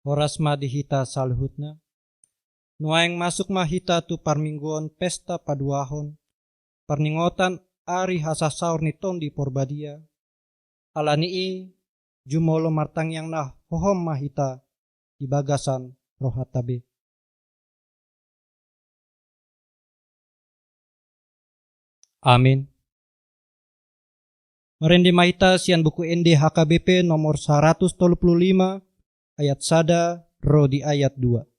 Horas madihita salhutna. Nuaeng masuk mahita tu parmingguan pesta paduahon. Perningotan ari hasasaur ni tondi porbadia. Alanii jumolo martang yang nah hohom mahita di bagasan rohatabe. Amin. Merendi mahita sian buku ND HKBP nomor 135 ayat 1 ro di ayat 2.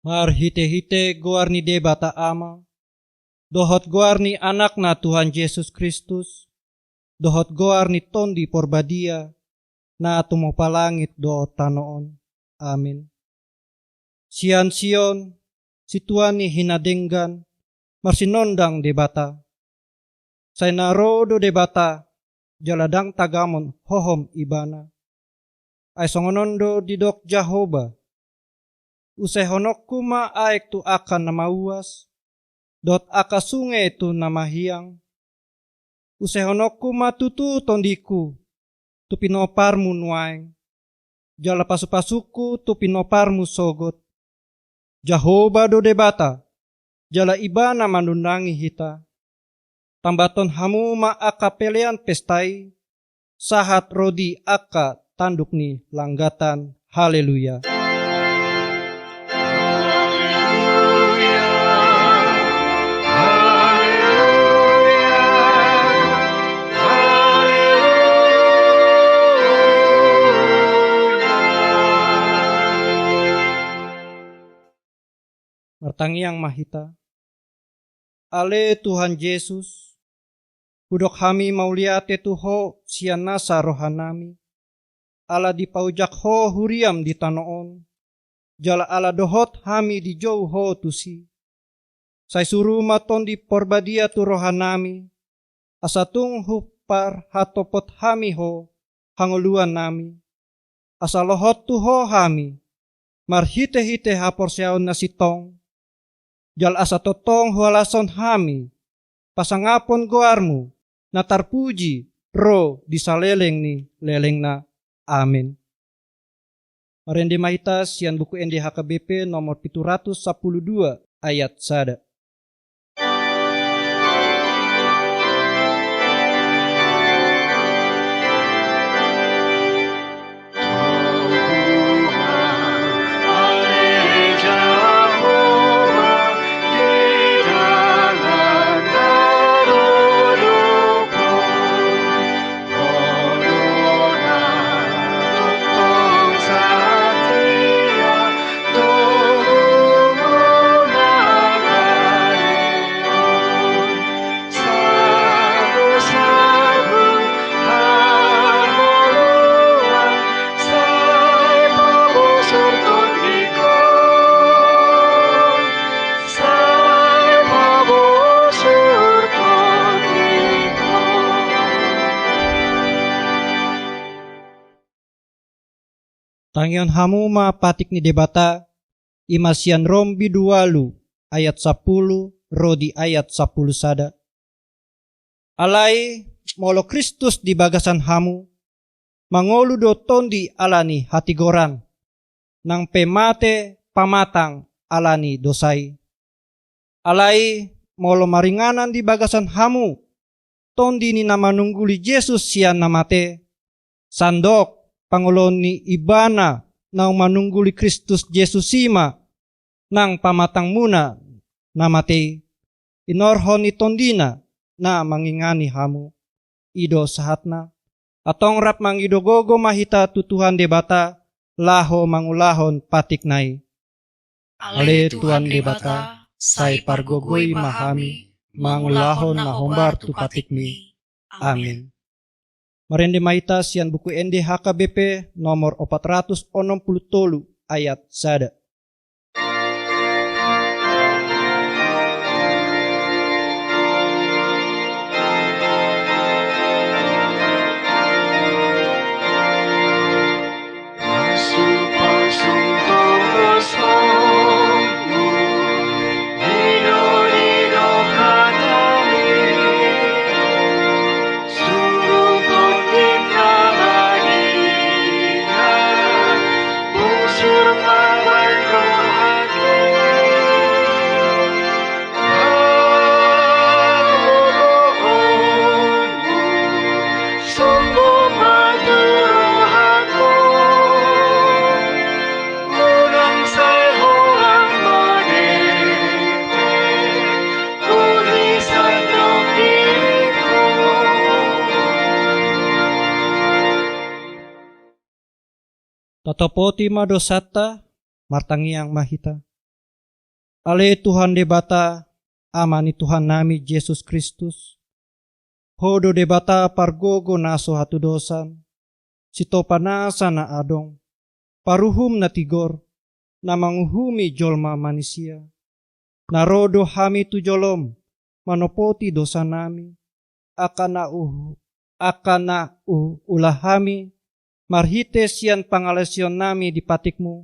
Mar hite-hite goarni debata ama, dohot goarni anakna Tuhan Yesus Kristus, dohot goarni tondi porbadia, na tumo palangit do tanoon. Amin. Sian Sion, situani hinadenggan, marsinondang debata. Say narodo debata, jaladang tagamon hohom ibana. Ay songonondo didok Jahoba, usai honokku ma aek tu akan nama uas, dot aka sungai tu nama hiang. Usai honokku ma tutu tondiku, tu pinoparmu nuaeng. Jala pasu-pasuku tu pinoparmu sogot. Jahoba do debata, jala ibana mandundangi hita. Tambaton hamu ma aka pelean pestai, sahat rodi aka tanduk ni langgatan. Haleluya. Martangiang mahita, ale Tuhan Yesus, hudok kami mauliate tuho sian nasa rohanami, ala dipaujak ho huriam di tanoon, jala ala dohot kami di jauh ho tusi. Say suru maton di porbadia tu rohanami, asatung hupar hatopot kami ho hanguluan nami, asa lohot tu ho kami, marhite-hite haporseaon na sitong, jal asa totong hualason kami, pasangapon goarmu, na tarpuji ro di saleleng ni leleng na. Amin. Marendi mahitas sian buku ND HKBP nomor 712 ayat 1. Tangion hamu ma patik ni debata imasian rom bidualu ayat 10 rodi ayat 10 sada. Alai molo Kristus di bagasan hamu mangolu do tondi alani hati goran nang pemate pamatang alani dosai. Alai molo maringanan di bagasan hamu tondi ni nama nungguli Yesus sian namate sandok pangolon ni ibana nang manungguli Kristus Yesus sima nang pamatang muna namate inorhon ni tondina na mangingani hamu ido sahatna atong rap mangido gogo mahita tutuhan debata laho mangulahon patik nai. Ale Tuhan debata sai pargogoi mahami mangulahon na hombar tu patikmi. Amin. Marende maita sian buku ND HKBP nomor 463 ayat sada. Tatopoti madosata martangiang mahita. Ale Tuhan debata amani Tuhan nami Yesus Kristus. Hodo debata pargogo naso hatu dosan. Sitopanasa na adong. Paruhum na tigor na manguhumi jolma manusia. Narodo hami tu jolom manopoti dosa nami. Akana ulahami marhite sian pangalesion nami di patikmu.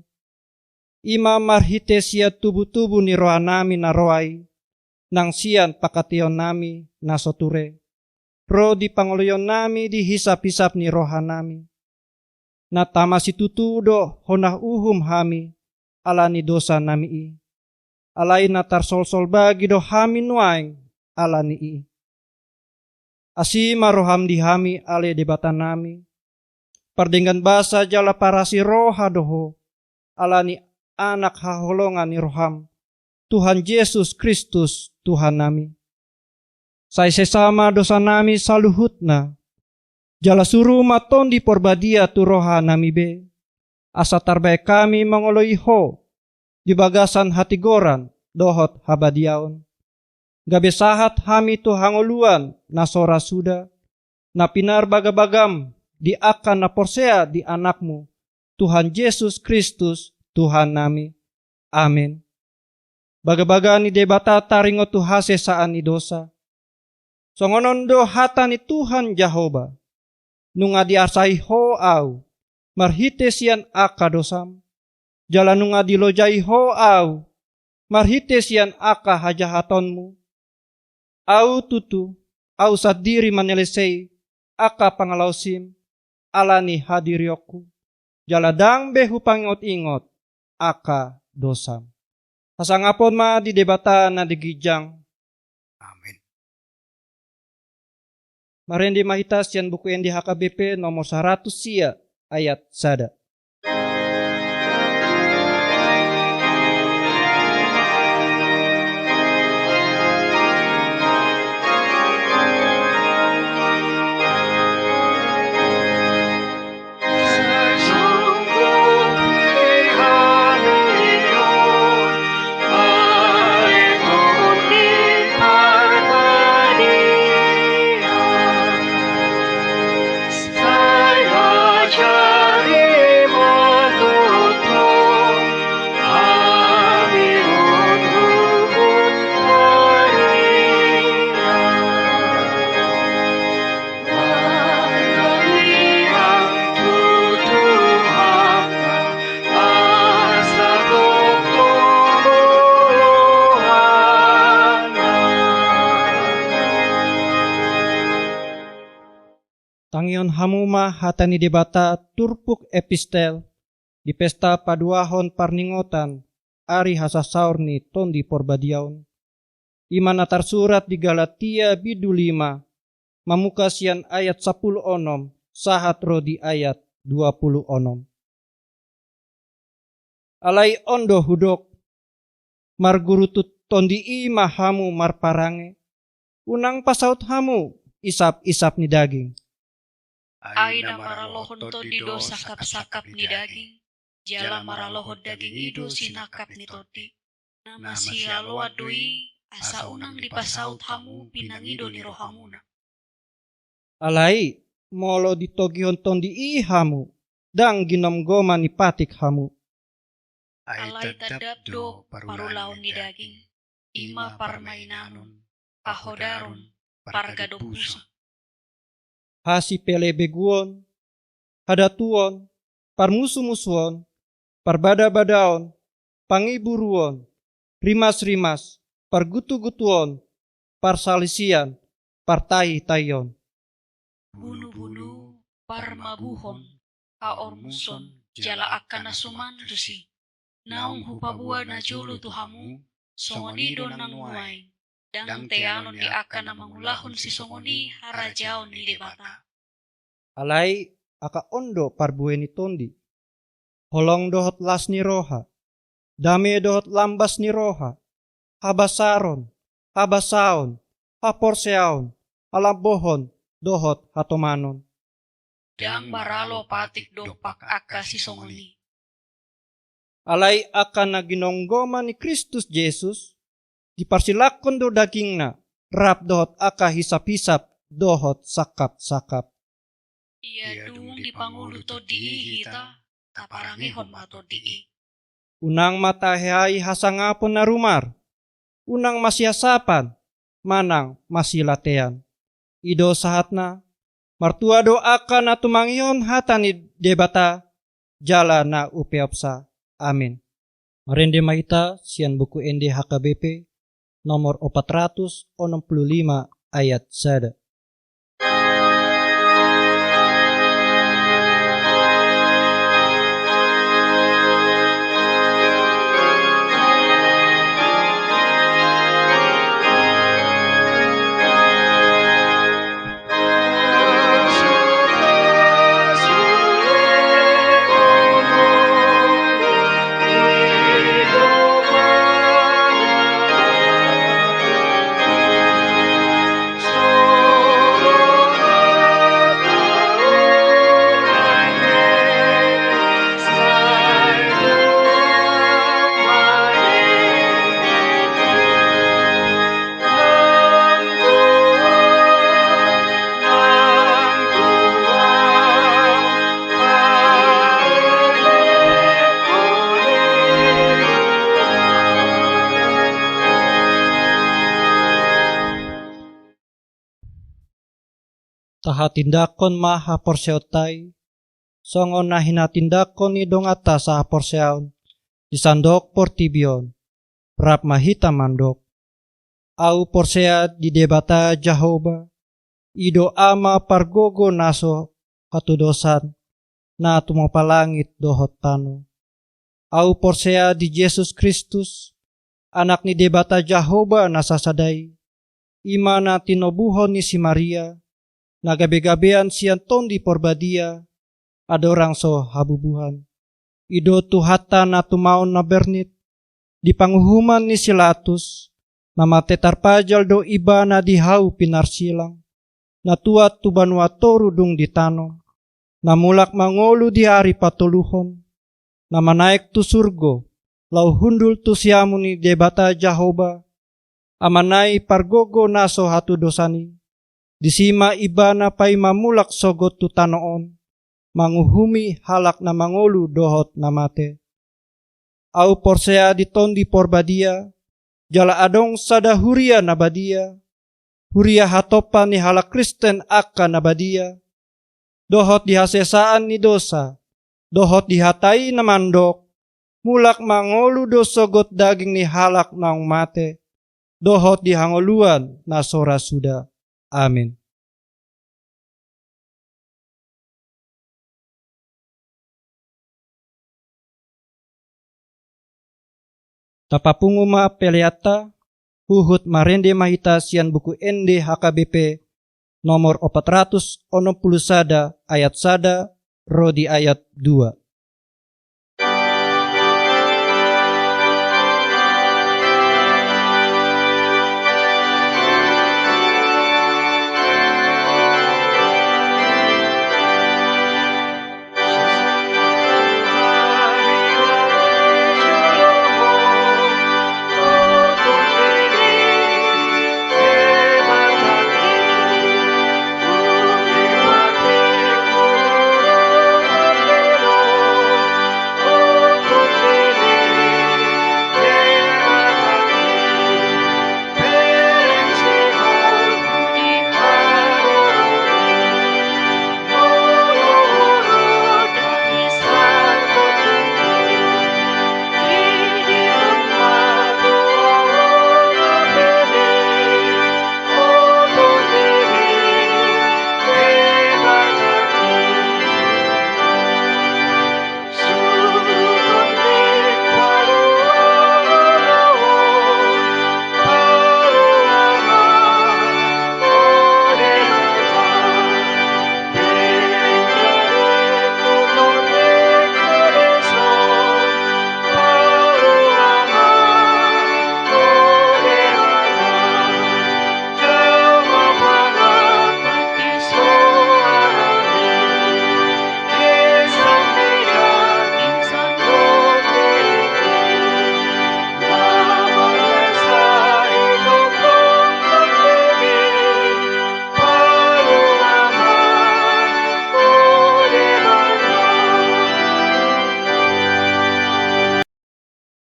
Ima marhite sia tubu-tubu ni roha nami na roai. Nang sian pakation nami na soture. Ro di pangoloyon nami di hisap-hisap ni roha nami. Na tama situtudo honah uhum hami alani dosa nami i. Alai na tarsol-sol bagi do hami nuaing alani i. Asima roham di hami ale debata nami. Pardenggan basa jala parasi roha doho alani anak haholongan ni roham Tuhan Yesus Kristus Tuhan nami. Sai sesama dosa nami saluhutna jala suruh maton di porbadia tu roha nami be asa tarbae kami mangoloi ho di bagasan hati goran dohot habadiaon. Gabe sahat hami tu hangoluan nasora suda na pinar bagabagam di akan na porsea di anakmu, Tuhan Yesus Kristus, Tuhan nami. Amin. Baga-baga ni debata taringo tu hase saan ni dosa. Songonondo hata ni Tuhan Jehova. Nunga diasai ho au, marhite sian aka dosam. Jala nunga dilojai ho au, marhite sian aka hajahatonmu. Au tutu, au sadiri manelesei, aka pangalausim. Alani hadirioku jaladang behu pangingot-ingot aka dosam. Hasangapon ma di debata na digijang. Amin. Marendi mahita sian buku ND HKBP nomor 100 sia ayat sada. Saya cari Tangion hamuma hatani debata turpuk epistel di pesta paduahon parningotan ari hasasaur ni tondi porbadiaon. Imana tersurat di Galatia bidu 5 mamuka sian ayat 10 onom sahat ro di ayat 20 onom. Alai ondo hudok margurutut tondi ima hamu marparange unang pasaut hamu isap-isap ni daging. Aina maralohon to dido sakap-sakap ni daging, jala maralohon daging ido sinakap ni toti. Nama sialo adui, asa unang dipasaut hamu pinangido ni rohamuna. Alai molo ditogihon tondi i hamu dang ginom goma ni patik hamu. Alai tadap do parulaon ni daging, ima parmainanon, ahodaron, pargadopusa. Hasi pele beguon, hadatuon, parmusu-musuon, parbada-badaon, pangiburuon, rimas-rimas, pargutu-gutuon, parsalisian, partai-tayon. Bunuh-bunuh, parmabuhon, kaormuson, jala akan nasuman dusi. Naung hupabua na julu tuhamu, songonido nang muay. Dang teanon di akan na mangulahon si songoni harajaon ni debata. Alai aka ondo parbueni tondi. Holong dohot las ni roha. Dame dohot lambas ni roha. Habasaron, habasaon, haporseaon, alabohon, dohot hatomanon. Dang maralo patik dopak aka si songoni. Alai akan na ginonggoma ni Kristus Jesus. Diparsilakon do dagingna, rap dohot aka hisap-hisap, dohot sakap-sakap. Ia dung dipangulu to dii hita, kaparangihon mato dii. Unang matahai hasangapon na rumar, unang masiasapan, manang masilatean. Ido sahatna, martua do aka na tumangion hatani debata, jala na upeopsa. Amin. Marende maita sian buku ende HKBP, nomor 465 ayat 1. Taha tindakon maha porseotai, songon na hinatindakon ni dongata sa porseaon, disandok portibion, rap mahita mandok. Au porsea di debata Jehovah, ido ama pargogo naso hatudosan, na tumapalangit dohot tano. Au porsea di Jesus Kristus, anak ni debata Jehovah nasasadai, imana tinobuhon ni si Maria, nagabe-gabean sian tondi porbadia, adorang so habubuhan. Ido tuhata na tumaon na bernit, di panguhuman ni Silatus, na matetarpajal do iba na dihau pinarsilang, na tuat tubanwa torudung di tanong, na mulak mangolu di hari patuluhon, na manaik tu surgo, lau hundul tu siamu ni debata Jehovah, amanai pargogo naso hatu dosani, disima ibana pay mamulak sogot tu tanoon, manguhumi halak na mangolu dohot na mate. Au porsea ditondi porbadia, jala adong sada huria na badia, huria hatopa ni halak Kristen aka na badia, dohot dihasesaan ni dosa, dohot dihatai na mandok, mulak mangolu do sogot daging ni halak naong mate, dohot dihangoluan na sora suda. Amin. Tapapunguma peleata, huhut marende mahita sian buku ende HKBP nomor 460 ayat 1 rodi ayat 2.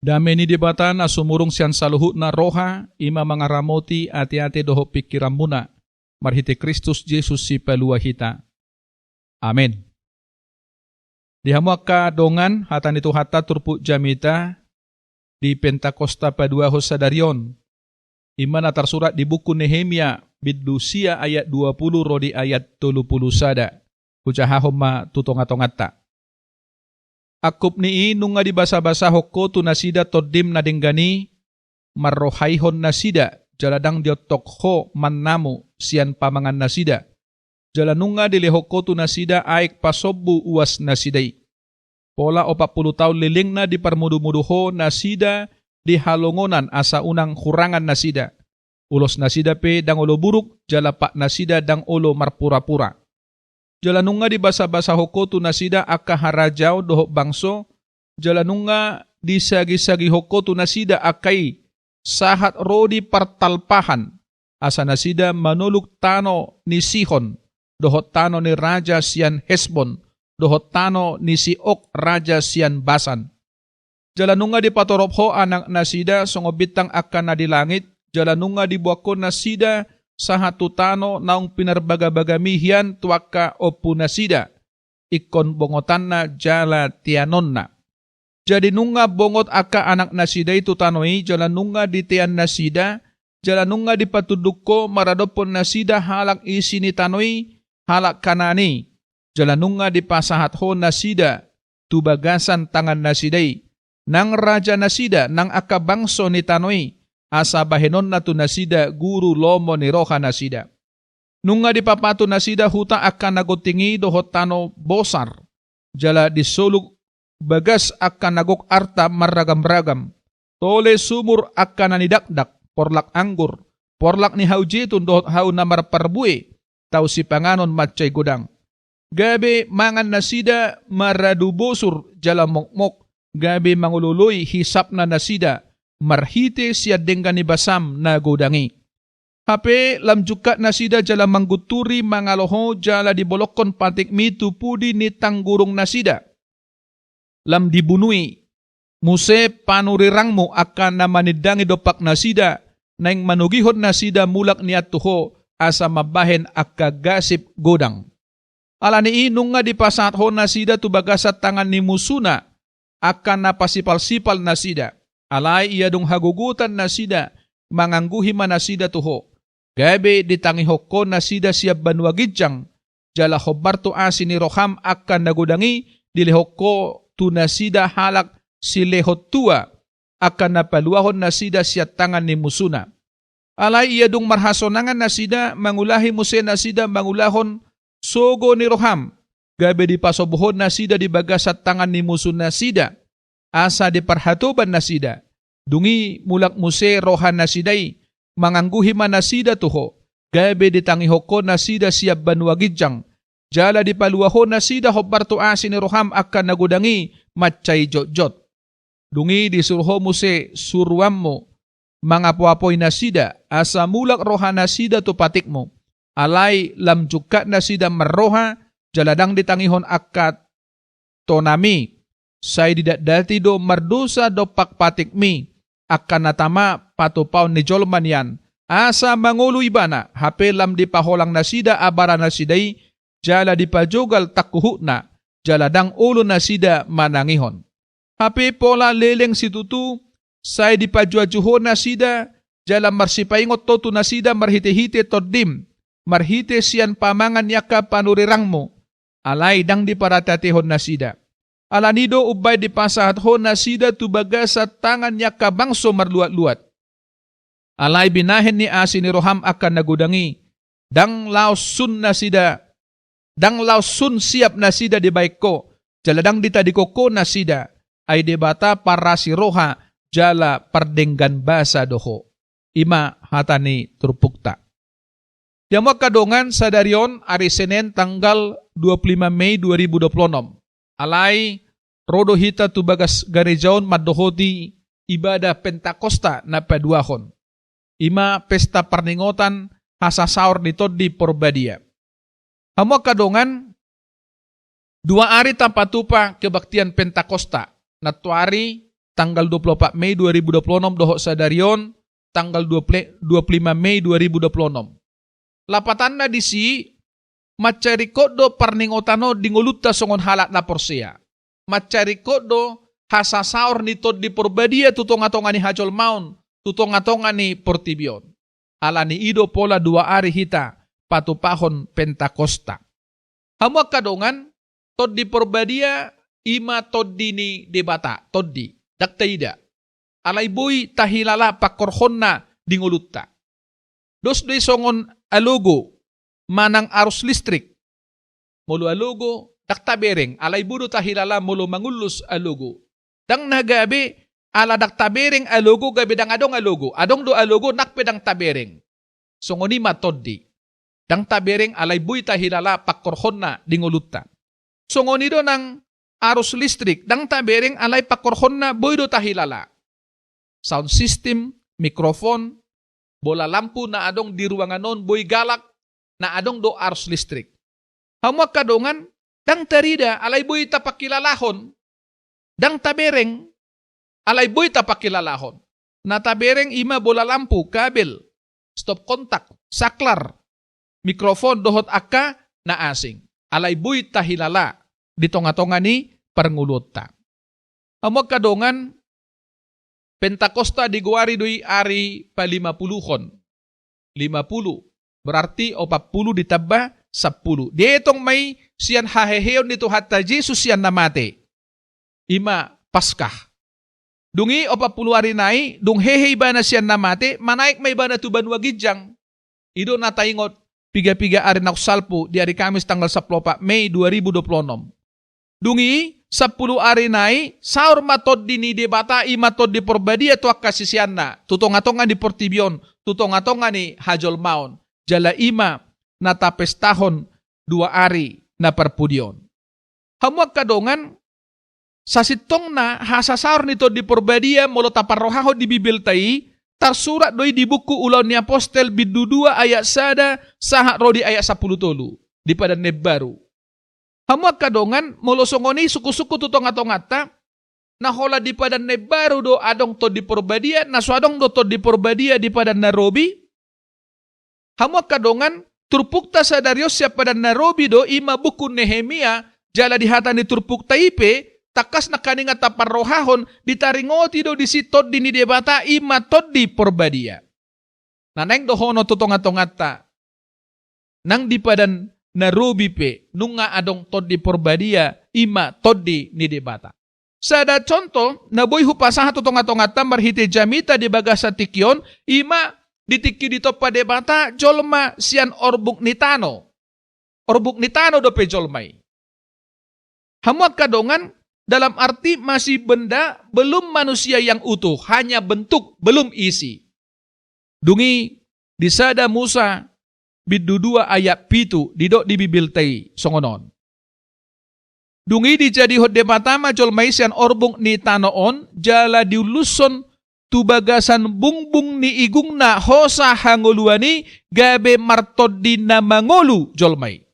Dame ni debatan asumurung sian saluhut na roha, ima mangaramoti ati-ati doho pikiran muna, marhiti Kristus Yesus si pelua hita. Amin. Dihamuak dongan hatan itu hata turpu jamita di Pentakosta padua hosadarion. Ima na tersurat di buku Nehemia biddusia ayat 20 rodi ayat 30 sada. Kucahahoma tutongatongata. Akup ni nunga di basa-basa hoko tu nasida todim na denggani marrohaihon nasida jaladang diotok ho mannamu sian pamangan nasida jalanunga di lehoko tu nasida aik pasobu uas nasidai pola 40 tahun liling na di permudu-muduho nasida di halongonan asa unang kurangan nasida ulos nasida pe dang olo buruk jalapak nasida dang olo marpura-pura. Jalanunga di basa-basa hoko tu nasida aka harajau dohok bangso. Jalanunga di sagi-sagi hoko tu nasida akai sahat rodi partalpahan. Asa nasida manuluk tano ni Sihon. Dohot tano ni Raja sian Hesbon. Dohot tano ni Siok Raja sian Basan. Jalanunga di patorop anak nasida songobitang akan na di langit. Jalanunga di buako nasida sahatu tano naung pinarbaga-bagamihian tuaka opu nasida ikon bongotanna jala tianonna. Jadi nunga bongot aka anak nasida itu tanoi jala nunga di tian nasida jala nunga di patudukko maradopon nasida halak isi ni tanoi halak kanani jala nunga di pasahat ho nasida tu bagasan tangan nasidai nang raja nasida nang aka bangso ni tanoi asa bahenon na tu nasida guru lomo ni roha nasida. Nunga di papatu nasida huta akan nagotingi dohot tano bosar. Jala disuluk bagas akan nagok arta maragam-ragam. Tole sumur akan nanidakdak porlak anggur. Porlak ni haujitun dohot hau namar parbue. Tau si panganon macay godang. Gabi mangan nasida maradu bosur jala mokmok. Gabi mangululuy hisap na nasida. Marhite siya denggan ni basam na godangi. Hape lam jukat nasida jala mangguturi mangaloho jala dibolokon patik mitu pudi ni tanggurung nasida. Lam dibunui. Muse panurirangmu akan namanidangi dopak nasida. Naing manugihon nasida mulak niat tuho asa mabahen akka gasip godang. Alani inung nga dipasat ho nasida tu bagasat tangan ni musuna akan napasipal-sipal nasida. Alay iya dong hagugutan nasida mangangguhi manasida tuho. Gabi ditangi hoko nasida siap banwagidjang jala hobar tu asin ni roham akan nagudangi dilihoko tu nasida halak si lehot tua akan napaluahon na sida siya tangan ni musuna. Alay iya dung marhasonangan na sida, mangulahi muse na sida, mangulahon sogo ni Roham. Gabi di pasobuhon na sida di bagas sa tangan ni musuna sida. Asa di parhatuban na sida. Dungi mulak muse rohan na siday, mangangguhi man na sida tuho. Gabi di tangihoko na sida siya banwagidjang. Jala di paluahon na sida hobarto asin ni Roham akan nagudangi matchay jot-jot. Dungi di surho muse surwam mo. Mga puapoy na sida, asa mulak roha na sida to patik mo. Alay lamjuka na sida marroha, jaladang ditangihon akat tonami. Say didati do mardusa do pakpatik mi, akan natama patupaw ni Jolman yan. Asa mangulo ibana, hapelam di paholang na sida abara na siday, jala di pajogal takuhu na, jaladang ulo na sida manangihon. Hape pola leleng situtu, say di pajuajuho na sida, jala marsipaingot totu na sida marhite-hite todim, marhite siyan pamangan yaka panurirang mo, alay dang di paratatihon na sida. Alanido ubay di pasahathon na sida tubaga sa tangan yaka bangso marluat-luat. Alay binahin ni asin ni Roham akan nagudangi, dang lausun na sida, dang lausun siap na sida di baik ko, jala dang ditadikoko na sida, ay debata para si Roha, jala pardenggan basa doho. Ima hatani turpukta. Diamok kadongan sa darion ari Senin tanggal 25 Mei 2026. Alay rodo hita tubagas garejaon maddohoti ibadah Pentakosta na paduahon. Ima pesta parningotan hasasaur nito di Porbadia. Amok kadongan 2 ari tampatupa kebaktian Pentakosta na tuari tanggal 24 Mei 2026 doho sa darion, tanggal 25 Mei 2026. Lapatan na disi, macariko do parningotano dinguluta songon halat na porsia. Macariko do hasasaur nito di Porbadia tutong-atongan ni Hajol Maun, tutong-atongan ni Portibion. Ala ni ido pola 2 ari hita, patupahon Pentakosta. Hamuak kadongan, tod di Porbadia, ima tod di ni debata, tod di. Daktaida. Alay boy tahilala pakorhon na dingulutta. Dos doy songon alugo manang arus listrik. Mulu alugo daktabereng. Alay budo tahilala mulu mangulus alugo. Dang nagabi ala daktabereng alugo gabi dang adong alugo. Adong do alugo nakpedang tabereng. Songoni matoddi. Dang tabereng alay boy tahilala pakorhon na dingulutta. Songoni do nang arus listrik, dang tabereng alay pakorhon na boy do tahilala. Sound system, mikrofon, bola lampu na adong di ruangan non boy galak na adong do arus listrik. Hamuak kadongan, dang tarida alay boy tapakilalahon, dang tabereng alay boy tapakilalahon. Na tabereng ima bola lampu, kabel, stop kontak, saklar, mikrofon dohot akka na asing. Alay boy tahilala. Ditonga-tonga ni parnguluta. Amok kadongan, Pentakosta diguari dui ari pa-50. 50. Berarti 40 ditambah 10. Dietong may siyan haheheon nito hatta Jesus siyan namate. Ima Paskah. Dungi 40 ari nai, dung hehe ba na siyan namate, manaik may ba na tuban wagidjang. Ido na taingot, piga-piga ari naksalpo di ari Kamis tanggal 14 Mei 2026. Dungi, 10 ari nai, saur matod di ni debata, imatod di Porbadia tuak kasisian na, tutong-atongan di Portibion, tutong-atongan ni Hajol Maun, jala ima natapestahon 2 ari na perpudion. Hamuak kadongan, sa sitong na hasasaur nito di Porbadia, molo taparrohaho di Bibil tai, tarsurat doi di buku ulaw ni Apostel bidu 2 ayat sada, saha rodi ayat 10 tolu, di pada Nebbaru. Hamuak kadongan, molosongoni suku-suku tutong-atongata, na hola di pada Nebbaru do adong to di Porbadia, na suadong do to di Porbadia di pada Narobi. Hamuak kadongan, turpukta sa Darius siya pada Narobi do, ima buku Nehemia, jala di hata ni turpukta ipe, takas na kaninga taparrohahon, ditaringoti do di sitod di ni debata, ima tod di Porbadia. Naneng do hono tutong-atongata, nang di pada Narobi pe, nunga adong tod di Porbadia, ima tod di ni debata. sada contoh na boy hupasaha tutonga-tongata marhite jamita di bagasa tikyon ima ditiki dito pa debata jolma sian orbuk nitano. Orbuk nitano do pe jolmai. Hamuak kadongan dalam arti masih benda belum manusia yang utuh, hanya bentuk belum isi. Dungi di sada Musa bidu 2 ayat 7 didok di bibiltei songonon. Dungi dijadi hot debata ma jolmai sian orbuk nitanoon jala diuluson tu bagasan bungbung ni igungna hosa hangoluani gabe martod di namangolu jolmai.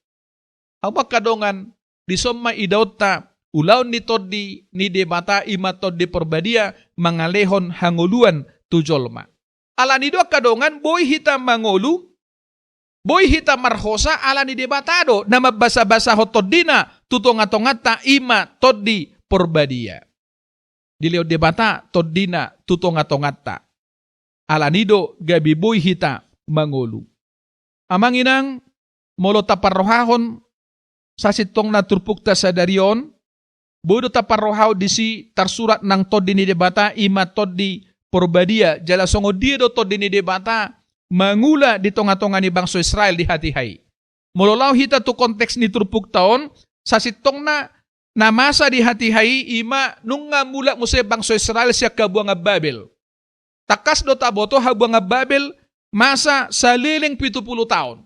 Hamuak kadongan di somma idauta ulaw ni toddi ni debata ima toddi perbadia mangalehon hangoluan tu jolma. Ala ni do kadongan boy hita mangolu, boy hita marhosa ala ni debatado nama basa-basa hotodina tutonga-tongata ima toddi perbadia. Dileo debata todina tutonga-tongata. Ala nido gabi boy hita mangolu. Amanginang molo taparrohahon sasitong na turpukta sa darion, bodo taparrohaw disi tarsurat ng toddi ni debata ima toddi porbadia jala songo dia do toddi ni debata mangula di tonga-tonga ni bangso Israel di hati-hai. Mololaw hita tu konteks ni turpuktaon sasitong na namasa di hati-hai ima nung nga mula mo sa bangso Israel siya kabuang nga Babel. Takas do taboto habuang nga Babel masa sa liling 70 taon.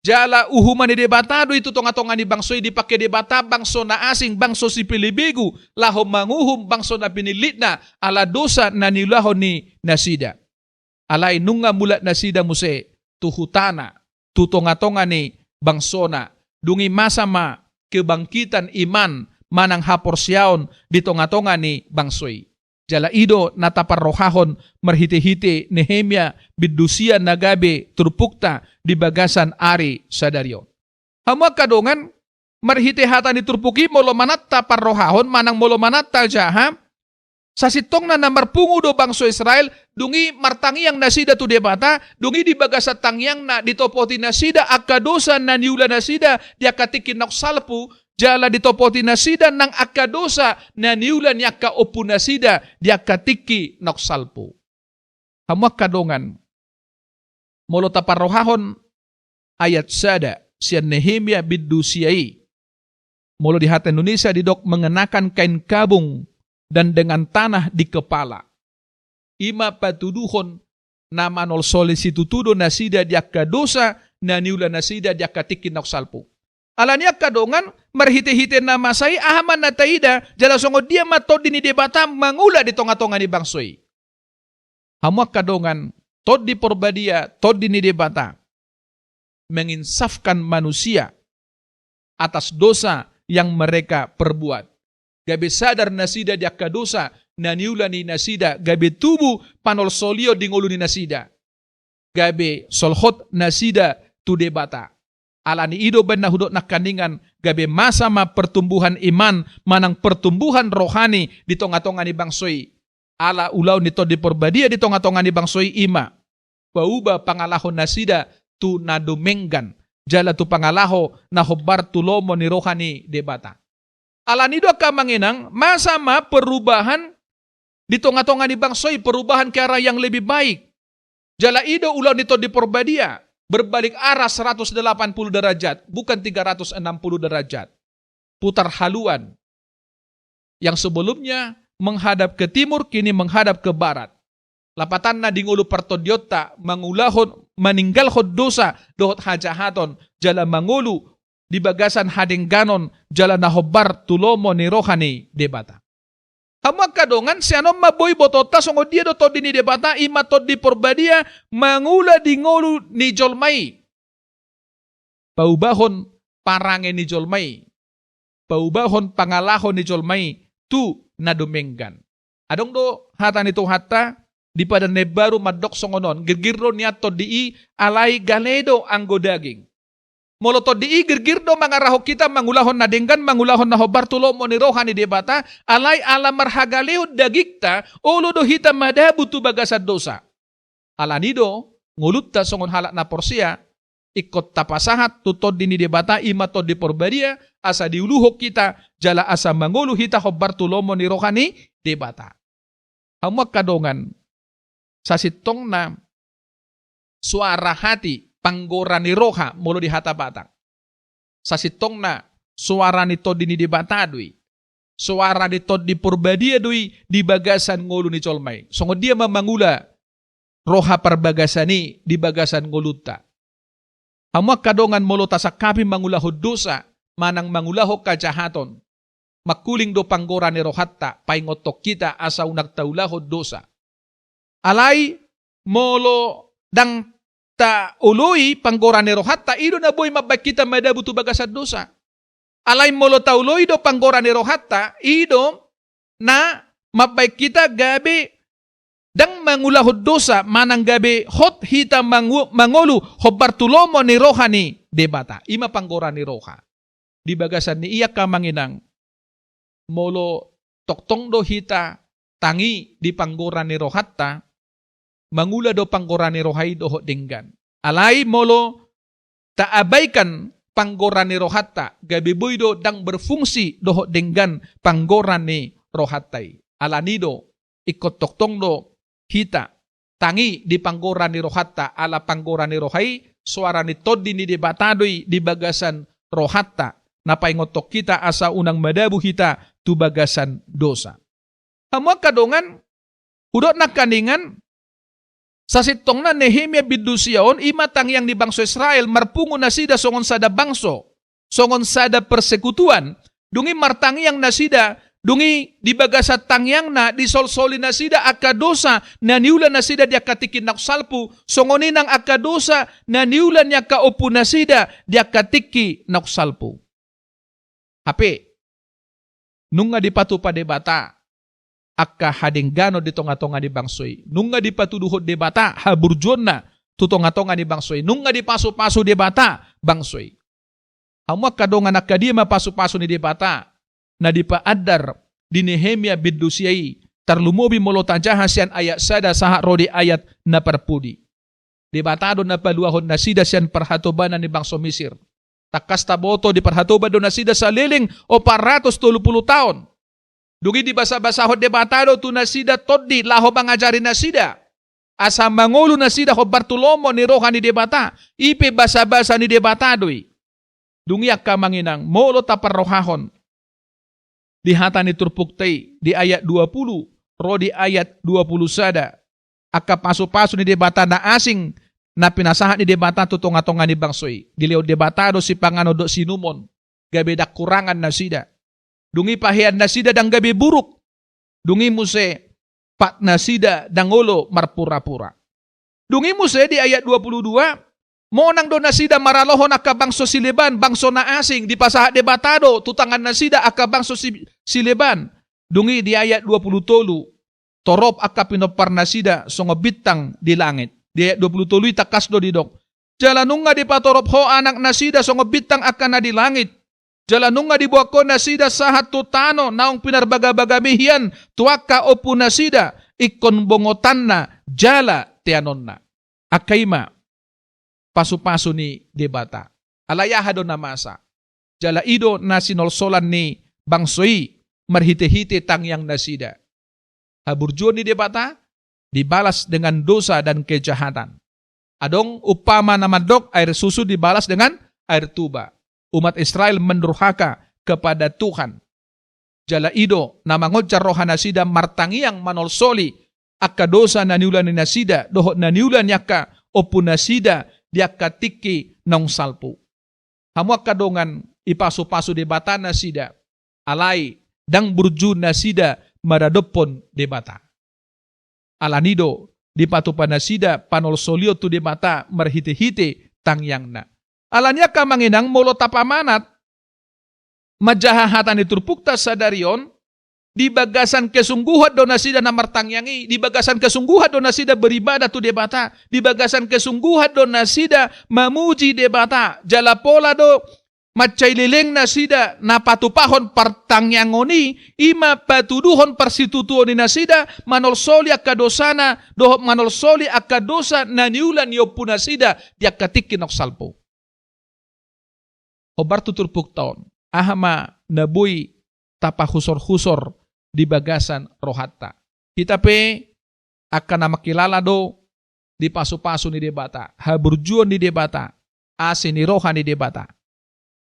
Jala uhuman ni debatado itu tonga-tonga ni bangsoy di pakai debata bangso na asing bangso si Pilibigu laho manguhum bangso na pinilit na ala dosa na nilaho ni nasida. Alay nunga mulat nasida muse tuhutana tu tonga-tonga ni bangso na dungi masama kebangkitan iman manang haporsyaon di tonga-tonga ni bangsoy. Jala ido nataparrohahon marhite-hite Nehemia bidusia nagabe turpukta di bagasan ari sadaryo. Hamuak kadongan marhite-hata ni turpuki molo manatta parrohahon manang molo manatta jaha sasitong na namarpungu do bangso Israel dungi martangiang nasida tu debata dungi di bagasat tangiang na ditopoti nasida akadosa na niula nasida diakatikin nak salpu jala ditopoti nasida nang akadosa na niulan yaka opu nasida diakatiki nak salpo. Hamuak kadongan molo taparrohahon ayat sada sian Nehemia bidu siai. Molo di hati Indonesia didok mengenakan kain kabung dan dengan tanah di kepala. Ima patuduhon nama nol solisitutudo nasida diakadosa na niulan nasida diakatiki nak salpo. Alanya kadongan marhite-hite nama say ahaman na taida jala songo dia matod ni debata mangula di tonga-tonga ni bangsoy. Hamuak kadongan tod di porbadia tod ni debata menginsafkan manusia atas dosa yang mereka perbuat. Gabe sadar nasida diaka dosa naniula ni nasida gabe tubuh panol solio di ngulu ni nasida. Gabe solhot nasida tu debata. Alani ido ben nahudot nakandingan gabe masama pertumbuhan iman manang pertumbuhan rohani di tonga-tonga ni bangsoy. Ala ulaw nito di porbadia di tonga-tonga ni bangsoy ima. Pauba pangalaho nasida tu nadumenggan. Jala tu pangalaho na hobar tulomo ni rohani debata. Alani do ka manginang masama perubahan di tonga-tonga ni bangsoy perubahan ke arah yang lebih baik. Jala ido ulaw nito di porbadia. Berbalik arah 180 derajat, bukan 360 derajat. Putar haluan. Yang sebelumnya menghadap ke timur, kini menghadap ke barat. Lapatan na dingulu partodiota, mangulahon, meninggalhon dosa, dohot hajahaton, jala mangulu, di bagasan hadengganon, jala nahobar tulomo ni rohani debata. Hamuak kadongan siano maboy botota songo dia do todi ni debata ima todi porbadia mangula di ngolu ni jolmai. Paubahon parange ni jolmai. Paubahon pangalahon ni jolmai tu nadumenggan. Adong do hata nito hata di pada nebaru madok songonon gergirdo niat todi alai galedo anggo daging. Molotod di igir-girdo mangaraho kita mangulahon na denggan mangulahon na hobar tulo mo ni rohani debata alay ala marhagaleo dagikta ulo do hita madabu tu bagasad dosa. Alanido ngulutta songon halak na porsia ikot tapasahat tutod dini debata ima tod di porbadia asa diuluhok kita jala asa mangulu hita hobbartulomo ni rohani debata. Hamuak kadongan sa sitong na suara hati panggora ni roha mulu di hata batang. Sa sitong na suara ni tod dini debata dui. Suara ni tod di porbadia dui di bagasan ngulu ni colmay. Songo dia mamangula roha perbagasani di bagasan nguluta. Hamuak kadongan molo tasakapi mangulahod dosa, manang mangulahok kajahaton. Makuling do panggora ni rohatta, paingotok kita asa nagtaulahod dosa. Alay, molo dang ta uloy panggora ni rohatta, ido na boy mabay kita madabutu bagasad dosa. Alay molo tauloy do panggora ni rohatta, ido na mabay kita gabi dang mangulahod dosa manang gabi hot hita mangulu hobbartulomo ni roha ni debata. Ima panggora ni roha. Di bagasan ni iya kamanginang molo toktong do hita tangi di panggora ni rohatta mangula do panggora ni rohai do denggan. Alay molo taabaikan panggora ni rohatta gabi boydo dang berfungsi do denggan panggora ni rohattai. Alanido ikot toktong do hita tangi di panggora ni rohatta ala panggora ni rohai suara ni todi ni debatadoi di bagasan rohatta napaingotok kita asa unang madabu hita tu bagasan dosa. Hamuak kadongan udot nakaningan sa sitong na Nehemia bidusiaon imatang yang di bangso Israel marpungo na sida songon sada bangso songon sada persekutuan dungi martangi yang nasida dungi di bagasat tangyang na di solsoli na sida akadosa na niulan na sida di akatikin naksalpu songonin ang akadosa na niulan niya kaupo na sida di akatiki naksalpu. Hape, nung nga di patupa debata akka hadinggano di tonga-tonga di bangsoy. Nung nga di patuduhod debata haburjon na tutonga-tonga di bangsoy. Nung nga di paso-paso debata bangsoy. Hamuak kadongan akadi mapaso-paso ni debata na dipaadar di Nehemia biddusiyai tarlumobi molotajahan siyan ayat sada saha rodi ayat na perpudi. Debatado na paluahon na sida siyan perhatobanan ni bangso Misir. Takas taboto di perhatoban do na sida sa liling o 430 taon. Dugi di basa-basahod debatado tu na sida toddi laho bangajari na sida. Asa mangulo na sida ho Bartolomo ni roha ni debata. Ipe basa-basa ni debatadoi. Dungiak ka manginang molo taparrohahon. Di hata ni turpuktay di ayat 20 rodi ayat 20 sada. Aka paso-paso ni debata na asing na pinasahan ni debata tutonga-tonga ni bangsoy. Diliw debatado si pangano do sinumon. Gabi dak kurangan na sida. Dungi pahian na sida dang gabi buruk. Dungi muse pat na sida dang ulo marpura-pura. Dungi muse di ayat 22. Monang do na sida maralohon aka bangso sileban. Bangso na asing di pasahat debatado. Tutangan na sida aka bangso sileban. Dungi di ayat 23. Torop aka pinopar na sida songo bitang di langit. Di ayat 23 takas do didok. Jalanung nga di patorop ho anak na sida songo bitang akan na di langit. Jalanung nga di buako na sida sahat tutano naong pinarbaga-bagamihian tuaka opo na sida ikon bongotan na jala tianon na. Akayma paso-paso ni debata. Alayaha do na masa. Jala ido na sinolsolan ni bangsoy marhite-hite tangyang na sida. Haburjo ni debata dibalas dengan dosa dan kejahatan. Adong upama na mandok air susu dibalas dengan air tuba. Umat Israel mendurhaka kepada Tuhan. Jala ido na mangojar roha nasida martangiang manolsoli akka dosa na niulan ni nasida doho na niulan yaka opu nasida diaka tiki nong salpu. Hamuak kadongan ipaso-paso debata nasida alay dang burju nasida maradopon debata. Alanido di patupan nasida panolsolio tu debata marhite-hite tangyang na. Alanya ka manginang molo tapamanat majahahatan iturpukta sa darion di bagasan kesungguhan do nasida na martangyangi, di bagasan kesungguhan do nasida beribadah tu debata, di bagasan kesungguhan do nasida mamuji debata, jala pola do macaililing nasida na patupahon partangyangoni ima patuduhon persitutuon ni nasida manolsoli akadosana dohop manolsoli akadosa na niulan yopu nasida diakatikin ok salpo. Hobar tuturpuk taon. Ahama nabui tapa husor-husor di bagasan rohatta. Kita pe akan nama kilala do di pasu-pasu ni debata. Haburjuon ni debata. Ase ni roha ni debata.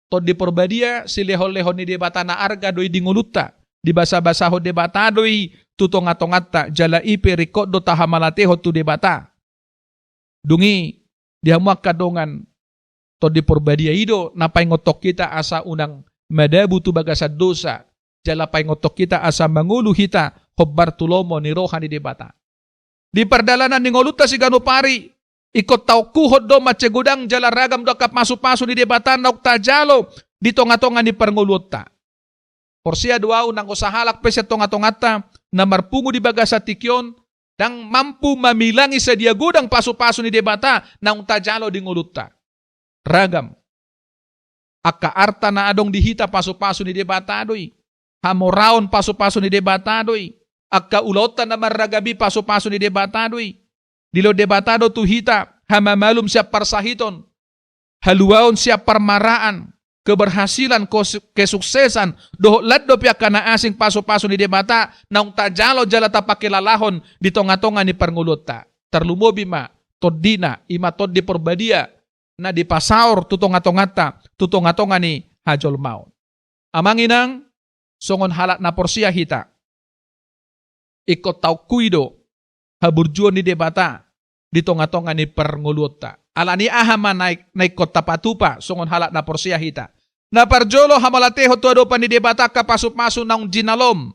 Tod di porbadia si lehon-lehon ni debata na arga doi di nguluta. Di basa-basa ho debata doi tutongatongatta jala ipe rikot do tahamalateho tu debata. Dungi dihamuak kadongan to di porbadia ido napai ngotok kita asa unang madabu tu bagasa dosa jala pai ngotok kita asa mangulu hita hobbar tulomo ni roha ni debata. Di perdalanan ni ngoluta si ganupari ikot tau kuhod do macegudang jala ragam do kap masu-pasu ni debata nauk tajalo di tonga-tonga ni pernguluta. Porsia dua unang usahalak pesa tonga-tongata na marpungu di bagasa tikyon dang mampu mamilangi sedia gudang pasu-pasu ni debata naung tajalo di nguluta. Ragam. Aka arta na adong dihita pasu-pasu ni debata doi. Hamoraon pasu-pasu ni debata doi. Aka ulota na maragabi pasu-pasu ni debata doi. Dilo debata do tuhita hamamalum siap parsahiton. Haluaon siap parmaraan. Keberhasilan, kesuksesan, doh laddo pihak kana asing pasu-pasu ni debata, naung tajalo jala tapakilalahon di tonga-tonga ni pernguluta. Terlumo bima, toddina, ima tod di porbadia, na di pasaur tutonga-tongata, tutonga-tonga ni hajol maun. Amanginang, songon halat na porsia hita. Ikot tau kuido, haburjuon ni debata, di tonga-tonga ni pernguluta. Alani ahama naik kota patupa, songon halat na porsia hita. Na parjolo hamalateho tuado pa ni debata kapasup-masu naung jinalom.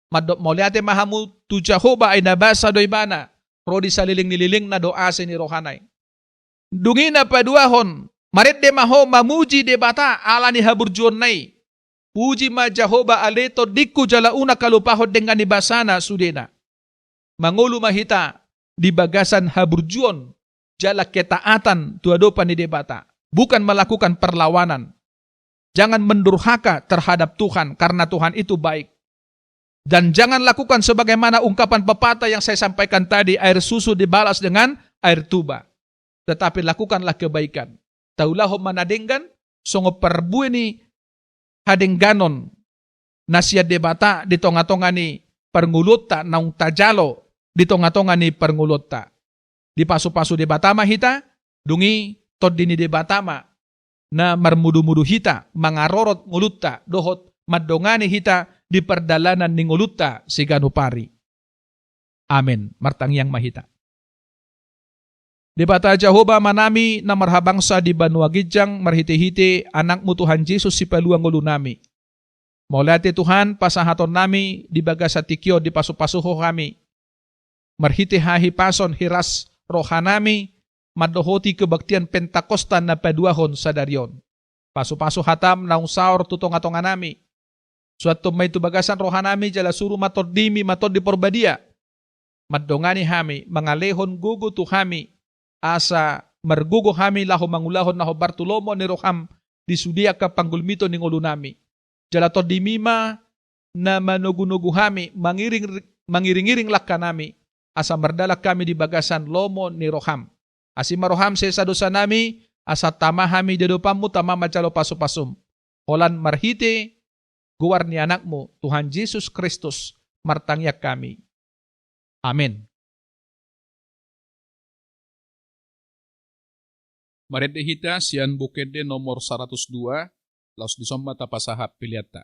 Madop moliate mahamu tu Jehovah ay nabasa do ibana. Rodi saliling nililing na doa ni rohanay. Dungi na paduahon. Marit de maho mamuji debata ala ni haburjuon nay. Puji ma Jehovah aleto diku jalauna kalupahod dengan nibasana sudena. Mangulu mahita di bagasan haburjuon. Jala ketaatan tuado pa ni debata. Bukan melakukan perlawanan. Jangan mendurhaka terhadap Tuhan karena Tuhan itu baik. Dan jangan lakukan sebagaimana ungkapan pepatah yang saya sampaikan tadi, air susu dibalas dengan air tuba. Tetapi lakukanlah kebaikan. Taulah manadenggan, songo perbu ini hadengganon. Nasihat debata di tonga-tonga ni pernguluta naung tajalo di tonga-tonga ni pernguluta. Di pasu-pasu debata mahita, dungi todini debata ma. Na marmudu-mudu hita, mangarorot nguluta, dohot madongani hita di perdalanan ni nguluta si ganupari. Amin. Martangyang mahita. Debata Jehovah manami na marhabangsa di Banua Gijang marhiti-hiti anakmu Tuhan Yesus si paluang ngulu nami. Maulati Tuhan pasahaton nami di bagasa tikyo di pasu-pasuho kami. Marhiti hahi pason hiras rohanami madohoti kebaktian Pentakostan na paduahon sa daryon. Pasu-pasu hatam naung saor tutong-atongan nami. Suatu may tubagasan rohanami jala suru matod dimi matod di porbadia. Madongani hami, mangalehon gugu tu hami, asa mergugo hami laho mangulahon na ho Bartulomo ni roham di sudia ka panggulmito ni ngulu nami. Jala tod dimima na manugu-nugu hami, mangiring-iring lakka nami, asa merdalak kami di bagasan lomo ni roham. Asima roham sa dosa nami, asa tamahami dedopamu tama macalo pasu-pasum. Holan marhite, guwar ni anakmu, Tuhan Yesus Kristus, martangyak kami. Amin. Marit hita sian bukede nomor 102, laus disomba tapasahap piliata.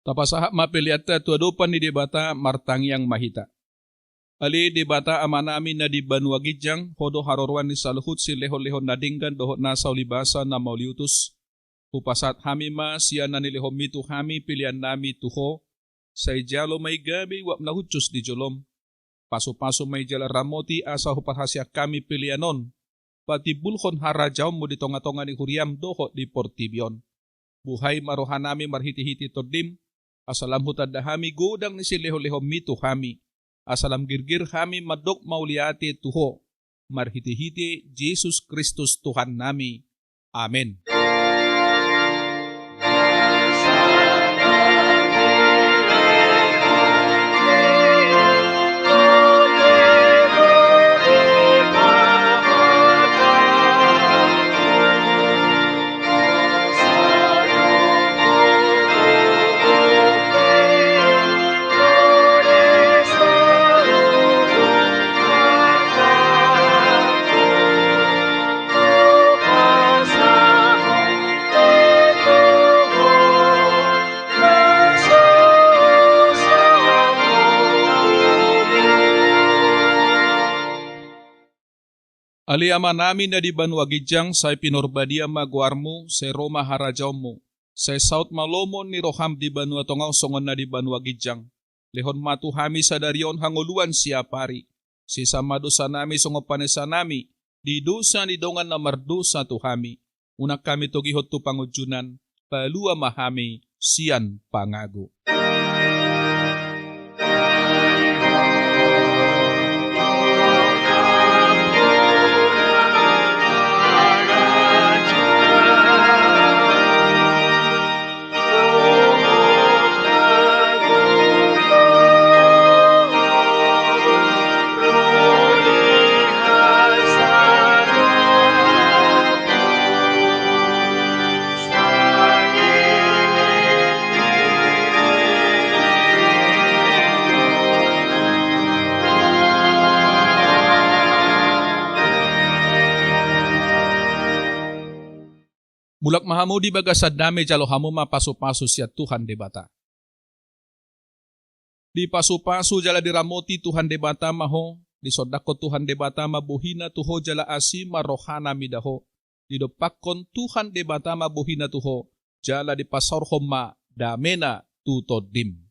Tapasahak mapiliata tuadopan di debata martang yang mahita. Ali debata amanami na di Banua Gijang, hodo harorwan ni saluhut si lehon-lehon nadinggan dohot nasa ulibasa na mauliutus. Upasat hami ma siya na nilihom mitu hami pilihan nami tuho. Sa ijalo may gabi wap na hutsus di jolom. Paso-paso may jala ramoti asa hupahasya kami pilihanon. Pati bulhon harajaw mo di tonga-tonga ni Huriam dohot di Portibion. Buhay marohanami marhiti-hiti todim. Asalam hutad hami godang ni si leho-lehom mitu hami. Asalam girgir kami madok mauliati tuho. Marhiti-hiti Jesus Kristus Tuhan nami. Amen. Ali ama namin na di Banua Gijang, say pinorbadia maguarmo, say Roma harajaw mo. Say South Malomon ni Roham di Banua Tongaw songon na di Banua Gijang. Lehon matuhami sa darion hanguluan siya pari. Si samadosa nami songopanesa nami, di dosa ni dongan na mardosa tuhami. Unak kami togihot tu pangujunan, palua mahami, siyan pangago. Mulak mahamu di bagasad dami jalo hamu mapaso-paso siya Tuhan debata. Di paso-paso jala diramoti Tuhan debata maho, di sodako Tuhan debata mabuhina tuho jala asi marohana midaho. Di dopakon Tuhan debata mabuhina tuho, jala di pasor homa damena tutodim.